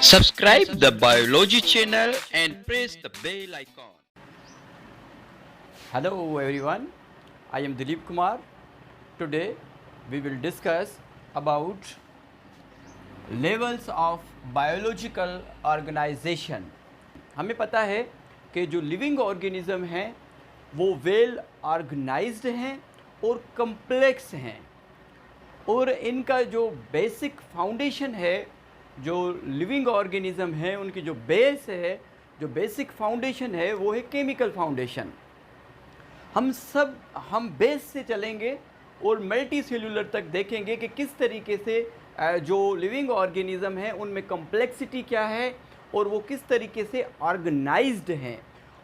Subscribe the Biology channel and press the bell icon. Hello everyone, I am Dilip Kumar. Today we will discuss about levels of biological organization. हमें पता है कि जो living organism हैं वो well organised हैं और complex हैं, और इनका जो बेसिक फाउंडेशन है, जो लिविंग ऑर्गेनिज्म है उनकी जो बेस है, जो बेसिक फाउंडेशन है वो है केमिकल फाउंडेशन। हम बेस से चलेंगे और मल्टी सेल्यूलर तक देखेंगे कि किस तरीके से जो लिविंग ऑर्गेनिज्म है उनमें कम्प्लेक्सिटी क्या है और वो किस तरीके से ऑर्गेनाइज्ड हैं।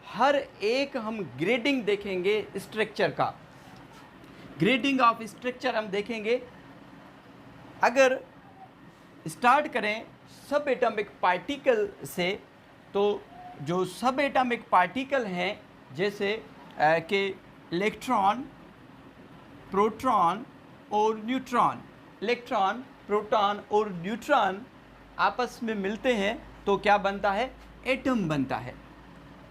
हर एक हम ग्रेडिंग देखेंगे स्ट्रक्चर का, ग्रेडिंग ऑफ स्ट्रक्चर हम देखेंगे। अगर स्टार्ट करें सब एटॉमिक पार्टिकल से, तो जो सब एटॉमिक पार्टिकल हैं जैसे कि इलेक्ट्रॉन, प्रोटॉन और न्यूट्रॉन, इलेक्ट्रॉन, प्रोटॉन और न्यूट्रॉन आपस में मिलते हैं तो क्या बनता है? एटम बनता है।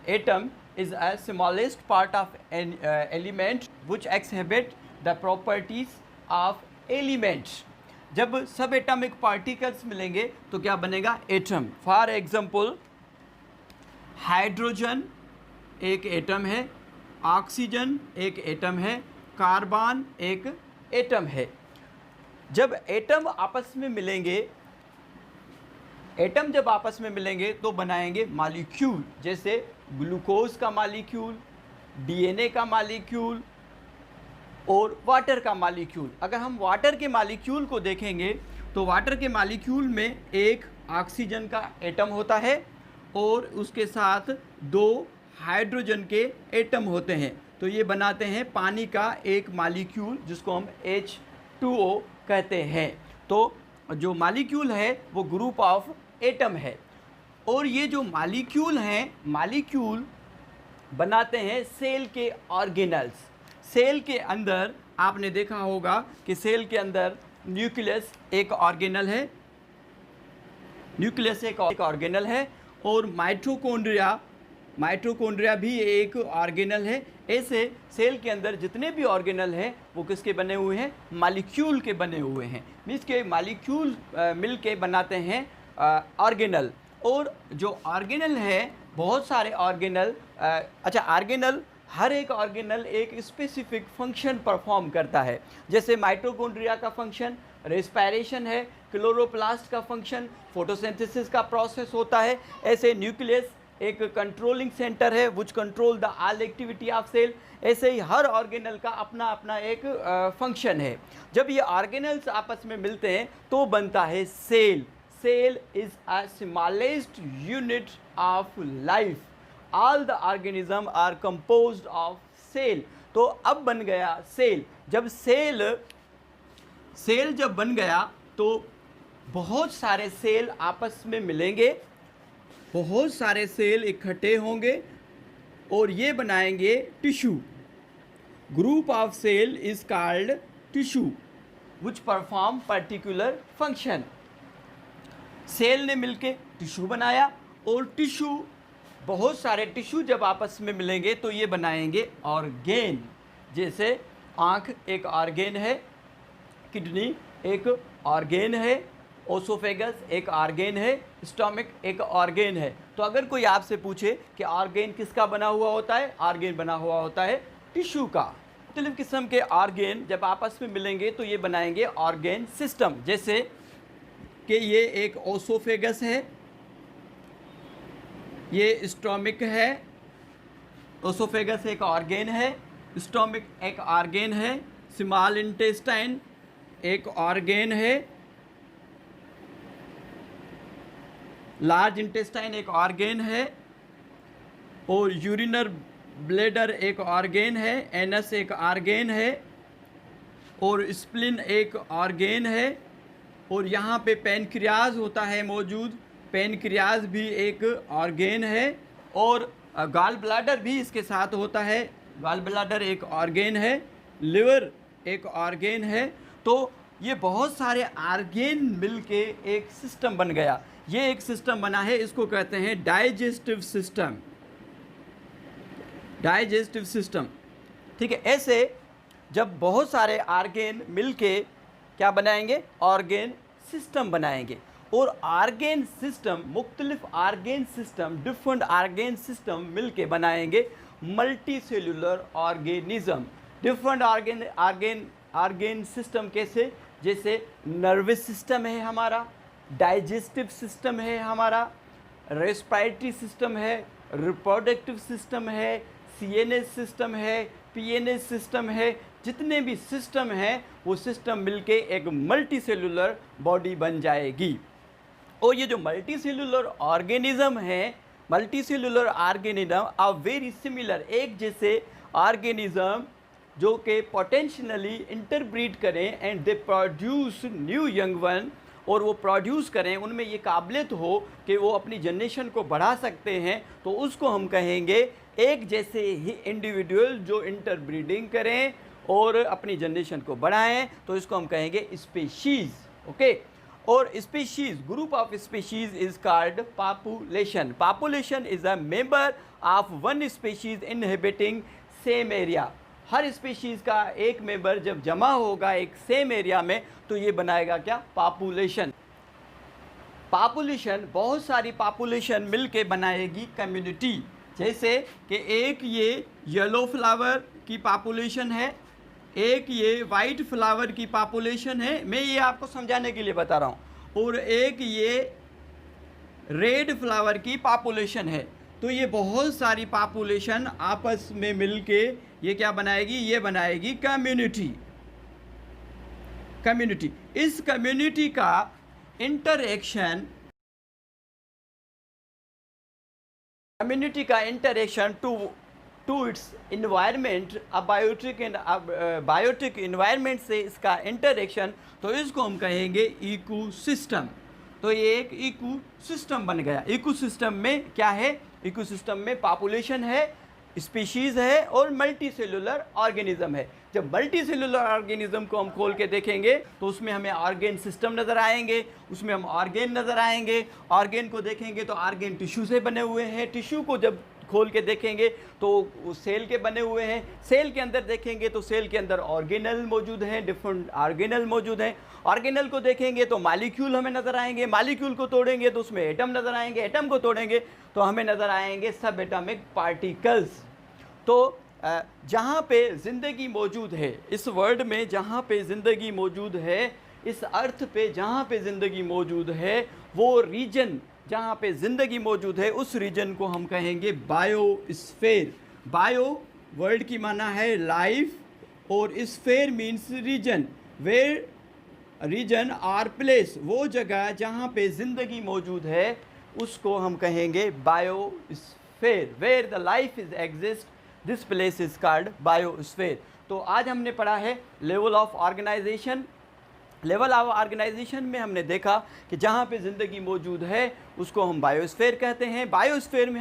Atom is a smallest part of an element which exhibit the properties of elements. जब सब एटॉमिक पार्टिकल्स मिलेंगे तो क्या बनेगा? एटम। फॉर एग्जांपल हाइड्रोजन एक एटम है, ऑक्सीजन एक एटम है, कार्बन एक एटम है। जब एटम आपस में मिलेंगे, एटम जब आपस में मिलेंगे तो बनाएंगे मॉलिक्यूल, जैसे ग्लूकोज का मॉलिक्यूल, डीएनए का मॉलिक्यूल और वाटर का मॉलिक्यूल। अगर हम वाटर के मॉलिक्यूल को देखेंगे तो वाटर के मॉलिक्यूल में एक ऑक्सीजन का एटम होता है और उसके साथ दो हाइड्रोजन के एटम होते हैं, तो ये बनाते हैं पानी का एक मॉलिक्यूल जिसको हम H2O कहते हैं। तो जो मॉलिक्यूल है वो ग्रुप ऑफ एटम है, और ये जो मॉलिक्यूल हैं, मॉलिक्यूल बनाते हैं सेल के ऑर्गेनल्स। सेल के अंदर आपने देखा होगा कि सेल के अंदर न्यूक्लियस एक ऑर्गेनल है, न्यूक्लियस एक ऑर्गेनल है, और माइटोकॉन्ड्रिया भी एक ऑर्गेनल है। ऐसे सेल के अंदर जितने भी ऑर्गेनल हैं वो किसके बने हुए हैं? मॉलिक्यूल के बने हुए हैं। मीन्स के मॉलिक्यूल मिल के बनाते हैं ऑर्गेनल। और जो ऑर्गेनल है, बहुत सारे ऑर्गेनल, ऑर्गेनल, हर एक ऑर्गेनल एक स्पेसिफिक फंक्शन परफॉर्म करता है। जैसे माइटोकॉन्ड्रिया का फंक्शन रेस्पिरेशन है, क्लोरोप्लास्ट का फंक्शन फोटोसिंथेसिस का प्रोसेस होता है। ऐसे न्यूक्लियस एक कंट्रोलिंग सेंटर है which control the all activity of cell. ऐसे ही हर ऑर्गेनल का अपना अपना एक फंक्शन है। जब ये ऑर्गेनल्स आपस में मिलते हैं तो बनता है cell. Cell is a smallest unit of life. All the organism are composed of cell. तो अब बन गया सेल। जब सेल जब बन गया तो बहुत सारे सेल आपस में मिलेंगे, बहुत सारे सेल इकट्ठे होंगे और ये बनाएंगे tissue. Group of cell is called tissue which perform particular function. Cell ने मिलके टिश्यू बनाया, और टिश्यू, बहुत सारे टिश्यू जब आपस में मिलेंगे तो ये बनाएंगे ऑर्गेन। जैसे आँख एक ऑर्गेन है, किडनी एक ऑर्गेन है, ओसोफेगस एक ऑर्गेन है, स्टमक एक ऑर्गेन है। तो अगर कोई आपसे पूछे कि ऑर्गेन किसका बना हुआ होता है, ऑर्गेन बना हुआ होता है टिश्यू का। मुख्तलिफ किस्म के ऑर्गेन जब आपस में मिलेंगे तो ये बनाएंगे ऑर्गेन सिस्टम। जैसे कि ये एक ओसोफेगस है, ये स्टमक है, ओसोफेगस एक ऑर्गेन है, स्टमक एक ऑर्गेन है, स्मॉल इंटेस्टाइन एक ऑर्गेन है, लार्ज इंटेस्टाइन एक ऑर्गेन है, और यूरिनर ब्लैडर एक ऑर्गेन है, एनस एक ऑर्गेन है, और स्प्लिन एक ऑर्गेन है, और यहाँ पे पैनक्रियाज होता है मौजूद, पैनक्रियाज भी एक ऑर्गेन है, और गॉल ब्लैडर भी इसके साथ होता है, गॉल ब्लैडर एक ऑर्गेन है, लिवर एक ऑर्गेन है। तो ये बहुत सारे ऑर्गेन मिलके एक सिस्टम बन गया। ये एक सिस्टम बना है, इसको कहते हैं डाइजेस्टिव सिस्टम। डाइजेस्टिव सिस्टम, ठीक है। ऐसे जब बहुत सारे ऑर्गेन मिलके क्या बनाएंगे, ऑर्गेन सिस्टम बनाएंगे। और ऑर्गेन सिस्टम, मुख्तलिफ organ system, different organ system मिलके बनाएंगे multi cellular organism. Different organ system कैसे, जैसे नर्वस सिस्टम है हमारा, डाइजेस्टिव सिस्टम है हमारा, रेस्पिरेटरी सिस्टम है, रिप्रोडक्टिव सिस्टम है, सीएनएस सिस्टम है, पीएनएस सिस्टम है। जितने भी सिस्टम हैं वो सिस्टम मिलके एक मल्टी सेलुलर बॉडी बन जाएगी। और ये जो मल्टी सेलुलर ऑर्गेनिज्म है, multi cellular organism are very similar, एक जैसे ऑर्गेनिज्म जो कि पोटेंशियली इंटरब्रीड करें and they produce new young one, और वो प्रोड्यूस करें, उनमें ये काबिलियत हो कि वो अपनी जनरेशन को बढ़ा सकते हैं, तो उसको हम कहेंगे एक जैसे ही इंडिविजुअल जो इंटरब्रीडिंग करें और अपनी जनरेशन को बढ़ाएं, तो इसको हम कहेंगे स्पीशीज़। ओके, और species, group of species is called population. Population is a member of one species inhabiting same area. Her species का एक मेंबर जब जमा होगा एक सेम एरिया में, तो ये बनाएगा क्या, पॉपुलेशन। पॉपुलेशन, बहुत सारी पॉपुलेशन मिलके बनाएगी कम्युनिटी। जैसे कि एक ये येलो फ्लावर की पॉपुलेशन है, एक ये वाइट फ्लावर की पॉपुलेशन है, मैं ये आपको समझाने के लिए बता रहा हूँ, और एक ये रेड फ्लावर की पॉपुलेशन है। तो ये बहुत सारी पॉपुलेशन आपस में मिलके ये क्या बनाएगी, ये बनाएगी कम्युनिटी। कम्युनिटी, इस कम्युनिटी का इंटरेक्शन, कम्युनिटी का interaction to its environment, biotic environment से इसका इंटरेक्शन, तो इसको हम कहेंगे इकोसिस्टम। तो ये एक इकोसिस्टम बन गया। इकोसिस्टम में क्या है, इकोसिस्टम में पॉपुलेशन है, स्पीशीज़ है और मल्टी सेलुलर ऑर्गेनिज्म है। जब मल्टी सेलुलर ऑर्गेनिज्म को हम खोल के देखेंगे तो उसमें हमें ऑर्गेन सिस्टम नज़र आएंगे, उसमें हम ऑर्गेन नज़र आएंगे। ऑर्गेन को देखेंगे तो ऑर्गेन टिश्यू से बने हुए हैं, टिश्यू को जब खोल के देखेंगे तो वो सेल के बने हुए हैं, सेल के अंदर देखेंगे तो सेल के अंदर ऑर्गेनल मौजूद हैं, डिफरेंट ऑर्गेनल मौजूद हैं। ऑर्गेनल को देखेंगे तो मॉलिक्यूल हमें नज़र आएंगे, मॉलिक्यूल को तोड़ेंगे तो उसमें एटम नज़र आएंगे, एटम को तोड़ेंगे तो हमें नज़र आएंगे सब एटॉमिक पार्टिकल्स। तो जहाँ पे ज़िंदगी मौजूद है, इस वर्ल्ड में जहाँ पे ज़िंदगी मौजूद है, इस अर्थ पे जहाँ पे ज़िंदगी मौजूद है, वो रीजन जहाँ पे ज़िंदगी मौजूद है, उस रीजन को हम कहेंगे बायोस्फीयर। बायो वर्ल्ड की माना है लाइफ, और sphere means region, where region are place, वो जगह जहाँ पे ज़िंदगी मौजूद है उसको हम कहेंगे biosphere. Where the life is exist, this place is called biosphere. तो आज हमने पढ़ा है level of organisation. Level of organisation में हमने देखा कि जहाँ पे ज़िंदगी मौजूद है उसको हम बायोस्फीयर कहते हैं। बायोस्फीयर में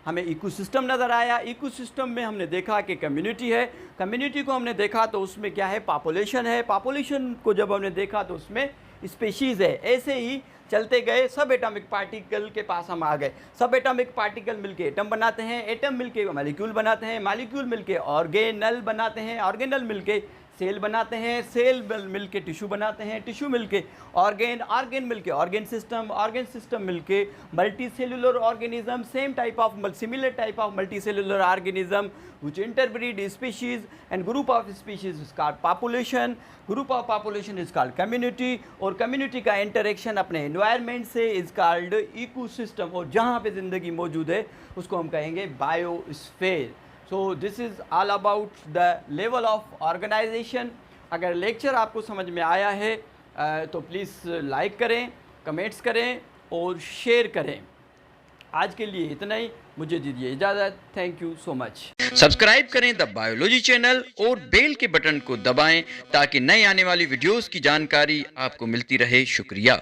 हमें इकोसिस्टम नज़र आया, इकोसिस्टम में हमने देखा कि कम्युनिटी है, कम्युनिटी को हमने देखा तो उसमें क्या है, पॉपुलेशन है, पॉपुलेशन को जब हमने देखा तो उसमें स्पीशीज़ है। ऐसे ही चलते गए, सब एटॉमिक पार्टिकल के पास हम आ गए। सब एटॉमिक पार्टिकल मिलके एटम बनाते हैं, एटम मिलके मॉलिक्यूल बनाते हैं, मॉलिक्यूल मिलके ऑर्गेनल बनाते हैं, ऑर्गेनल मिलके सेल बनाते हैं, सेल मिलके टिश्यू बनाते हैं, टिश्यू मिलके ऑर्गेन, ऑर्गेन मिलके ऑर्गेन सिस्टम मिलके multi cellular organism, same type of similar type of multi cellular organism which interbreed species, and group of species is called population, group of population is called community, और community का interaction अपने environment से is called ecosystem, और जहाँ पे ज़िंदगी मौजूद है उसको हम कहेंगे biosphere। So this is all about the level of organization। अगर लेक्चर आपको समझ में आया है तो प्लीज़ लाइक करें, कमेंट्स करें और शेयर करें। आज के लिए इतना ही, मुझे दीजिए इजाज़त। Thank you so much. Subscribe करें द बायोलॉजी चैनल और बेल के बटन को दबाएं ताकि नए आने वाली वीडियोस की जानकारी आपको मिलती रहे। शुक्रिया।